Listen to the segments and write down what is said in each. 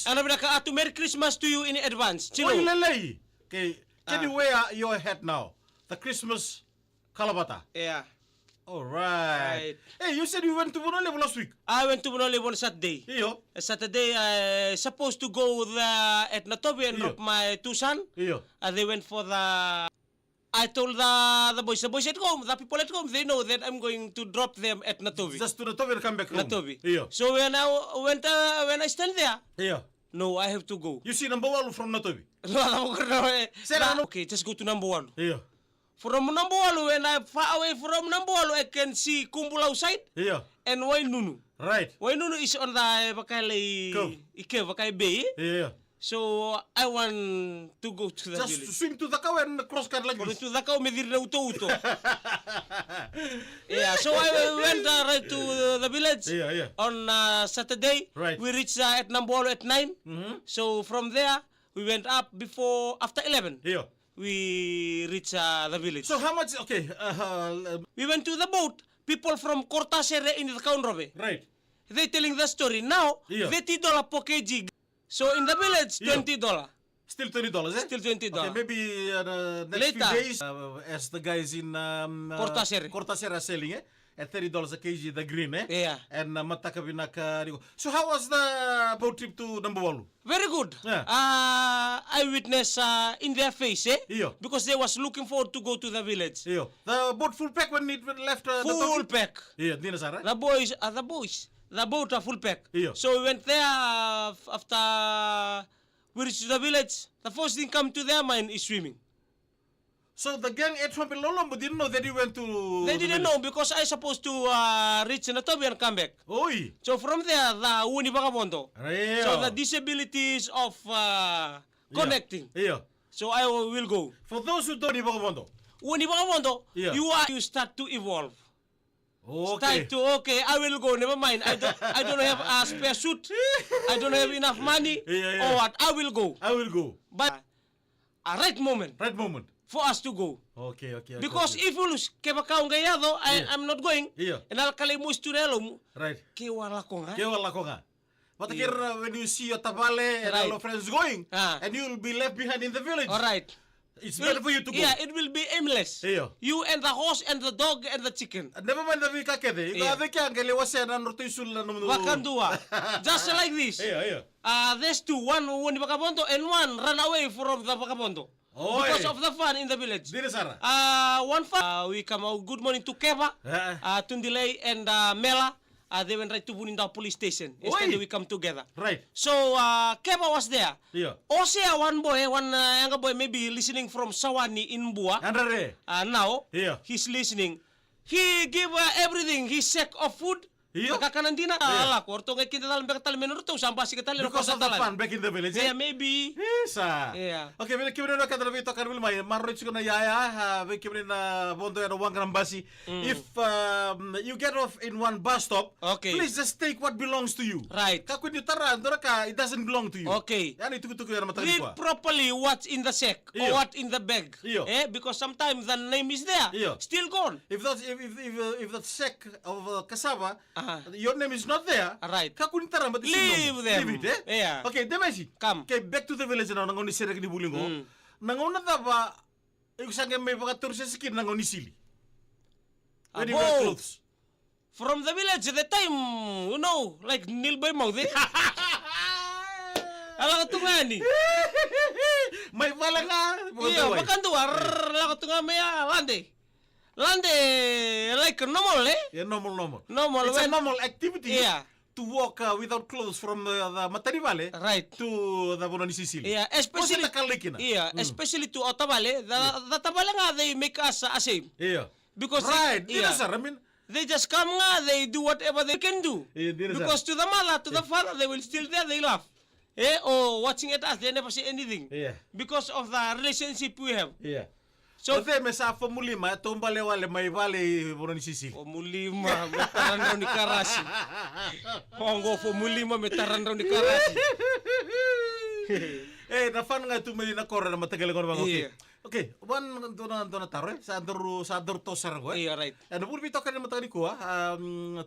Christmas. Ana bidaka atu Merry Christmas to you in advance. Chilo. Oi, lelei. Okay, can you wear your hat now? The Christmas kalabata. Yeah. All right. Hey, you said you went to Bonolevo last week. I went to Bonolevo on Saturday. Iyo. Saturday, I supposed to go there at Natobi and drop my two sons. Iyo. They went for the... I told the boys at home, the people at home, they know that I'm going to drop them at Natobi. Just to Natobi and come back home. Natobi. Iyo. So when I stand there, Iyo. no, I have to go. You see number one from Natobi. Okay, just go to number one. Iyo. From number one, when I'm far away from number one, I can see Kumbul outside Iyo. and Wainunu. Right. Wainunu is on the Vakai Bay. Yeah. So I want to go to the Just village. swim to the cow and cross car like this. To the cow, uto. Yeah, so I went right to the village on Saturday. Right. We reached at Nambolo at 9. So from there, we went up after 11. Yeah. We reached the village. So how much? Okay. We went to the boat. People from Cortasere in the Kaunrobe. Right. They telling the story. Now, $30 per kg. So in the village, $20. Still $20, eh? Still $20. Okay, maybe next Later. few days, as the guys in Cortasera are selling, eh? At $30 a kg, the green, eh? Yeah. And Matakabinaka. So how was the boat trip to Nambuwalu? Very good. Yeah. I witnessed in their face, eh? Yeah. Because they was looking forward to go to the village. Yeah. The boat full pack when it left Full pack. Yeah, Dinasara. The boys. The boat are full pack. Yeah. So we went there after we reached the village. The first thing come to their mind is swimming. So the gang ate from Pelolom but didn't know that you went to... They didn't know because I supposed to reach Natobi and come back. Oi. So from there, the Uni Vagabondo. Yeah. So the disabilities of connecting. Yeah. So I will go. For those who don't know, Uni Vagabondo, Yeah. you start to evolve. okay. I will go, never mind. I don't have a spare suit. I don't have enough money. Yeah. Or what? I will go. I will go. But a right moment Right moment. for us to go. Okay. Because if you lose, I'm not going. Yeah. And I'll call him Musturelum. Right. Kewala ko nga. Kewala ko nga. But here, when you see your tabale and all your friends going, and you will be left behind in the village. All right. It's better for you to go. Yeah, it will be aimless. Yeah. You and the horse and the dog and the chicken. Never mind the vika kede. Yeah. Ika vika angele wase na norto isulla no. Wakandua. Just like this. Yeah. There's two. One won the Vagabondo and one ran away from the Vagabondo. Oh, because of the fun in the village. Dinasara. One fun. We come out. Good morning to Keva, Tundilei and Mela. They went right to Buninda police station. Instead we come together. Right. So Keva was there. Yeah. Osea one younger boy maybe listening from Sawani in Bua. Andare. Now he's listening. He give everything. His sack of food. Kakanandina ala korto ngay kita dalam bekal menurut tu sampai si kita because of the fun back in the village. Yeah, maybe. Yes. Yeah. Okay, bila kibrin na kadal vito karbil may marriage ko na yaya we kibrin na bondo ya wang rambasi. If you get off in one bus stop, please just take what belongs to you. Right. Kakun you taran doraka it doesn't belong to you. Okay. Yani tuku ya matali read properly what's in the sack or what in the bag. Because sometimes the name is there. Still gone. If that sack of cassava your name is not there. Right. Leave them. Leave it, eh? Yeah. Okay, Demasi. Come. Okay, back to the village na nangoni sira ni bulingo. Nangona ba usanga may bakatur sa skin nangoni sili. When you wear clothes. From the village at the time, like Nilboy Mouth. Ala ka tunga ni. May pala ka. Iya, bakan tu ala ka tunga maya Lande like normal, eh? Yeah, normal. Normal. It's a normal activity. Yeah. To walk without clothes from the Matarivale to the Bononi Sicily. Yeah, especially especially to Otavale. The Tabale nga they make us ashamed. Yeah. Because I mean they just come nga, they do whatever they can do. Because to the mother, to the father, they will still there, they laugh. Or watching at us, they never say anything. Yeah. Because of the relationship we have. Yeah. So they mesa formulima tombale wale mai vale Bononi Sicily. Formulima metarandau ni karasi. Hongo formulima metarandau ni karasi. Na fan nga tu may nakora na matagal ko bang okay. Okay, one dona taro sa ador to sargo. Yeah, right. And we'll be talking matagal ko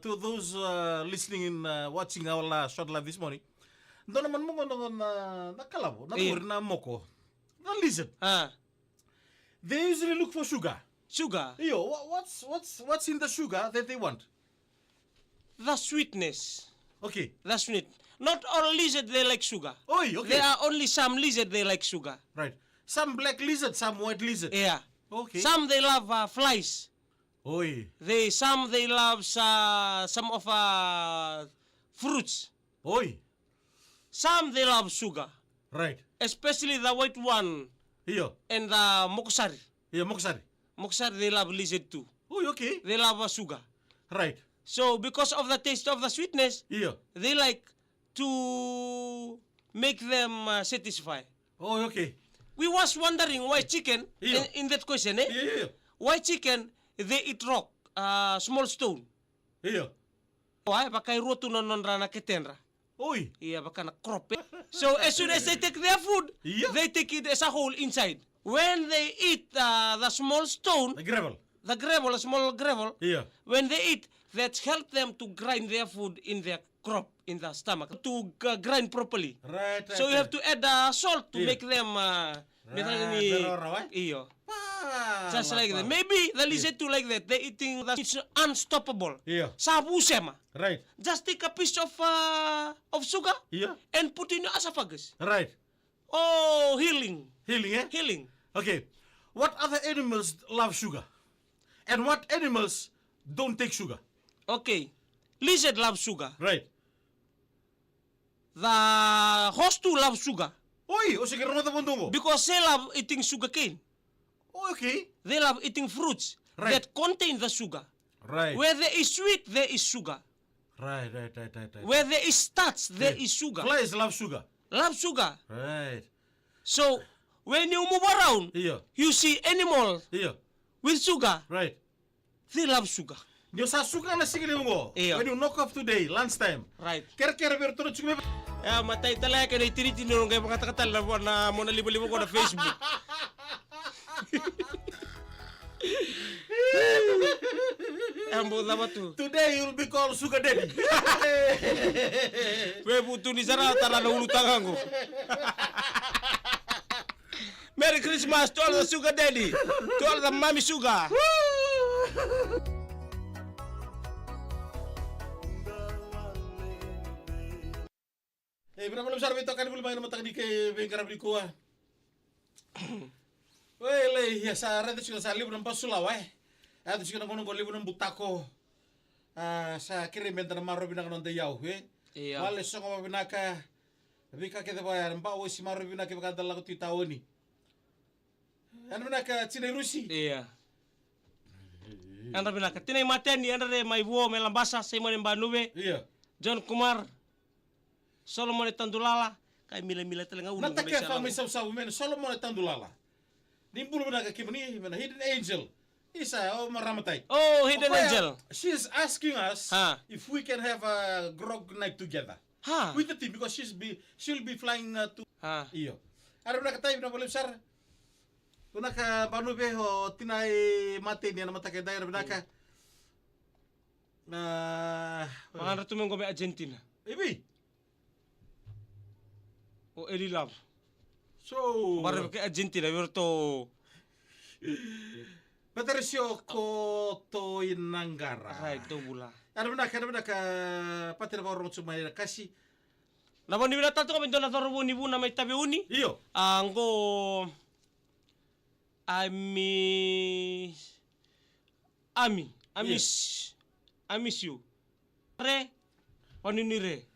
to those listening and watching our short live this morning. Doon naman mo nakalabo, na moko, na lizard. They usually look for sugar. Sugar. Iyo, what's in the sugar that they want? The sweetness. Okay. The sweet. Not all lizard they like sugar. Okay. There are only some lizard they like sugar. Right. Some black lizard, some white lizard. Yeah. Okay. Some they love flies. Some they love some of fruits. Some they love sugar. Right. Especially the white one. Iyo. And the moksari. Yeah, moksari. Moksari they love lizard too. Okay. They love sugar. Right. So because of the taste of the sweetness, Iyo. they like to make them satisfied. Okay. We was wondering why chicken in that question, eh? Yeah. Why chicken they eat rock, small stone. Iyo. Why baka roto non rana ketenra. Iya baka na crop. So as soon as they take their food, they take it as a whole inside. When they eat the small stone, The gravel, the small gravel, when they eat, that help them to grind their food in their crop, in the stomach, to grind properly. Right. So you have to add salt to make them just like that. Maybe the lizard too like that. They eating that. It's unstoppable. Sabu sema. Right. Just take a piece of sugar and put in your esophagus. Right. Oh, healing. Healing, eh? Healing. Okay. What other animals love sugar? And what animals don't take sugar? Okay. Lizard love sugar. Right. The horse too love sugar. Sige naman tabundungo. Because they love eating sugar cane. Okay. They love eating fruits that contain the sugar. Right. Where there is sweet, there is sugar. Right. Where there is starch, there is sugar. Flies love sugar. Love sugar. Right. So, when you move around, you see animals with sugar. Right. They love sugar. Yung sa suka na sige mo. When you knock off today, lunchtime. Right. Kera ber turut suka. Matay talaga kayo tinitinong kayo mga katatal na mo na libo-libo ko na Facebook. Today you'll be called sugar daddy. Puto ni Sarah tara na ulutangan ko. Merry Christmas to all the sugar daddy, to all the mommy sugar. Berapa belum sarap itu kan belum main matang di ke bengkar beli kuah. Wele ya sare itu sudah sali belum pas sulawai. Itu sudah kono goli belum butako. Sa kirim bentar maro binaka non deyau we. Wale songo binaka. Bika kita bayar mbak wesi maro binaka bakal lagu tu tahun ni. Anu binaka Cina Rusi. Iya. Anda binaka tinay mateni anda re mai vuo melambasa sai mo mbanuwe. Iya. John Kumar. Solomon Tandulala kay mila-mila talaga ulo. Natake fa may saw men Solomon Tandulala. Nimbulo na kakimani men hidden angel. Isa maramatay. Oh, hidden angel. She is asking us if we can have a grog night together. With the team because she'll be flying to iyo. Ano na katay na boleh sar. Kuna ka banube ho tinay mate ni na matake daer binaka. Mga tumeng ko may Argentina. Ibi. O Eli Love. So, Mara ke Argentina verto Patricio Koto Inanggara. Right, to bula. Ano na ka patira ba ron sumay kasi. Nabon ni binata to kami do na toro ni bu na may tabi uni. Iyo. Anggo I miss you. Re paninire.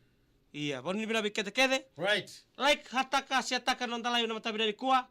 Iya, panin binabi kete. Right. Like hataka siataka non talayo na matabi dari kuah.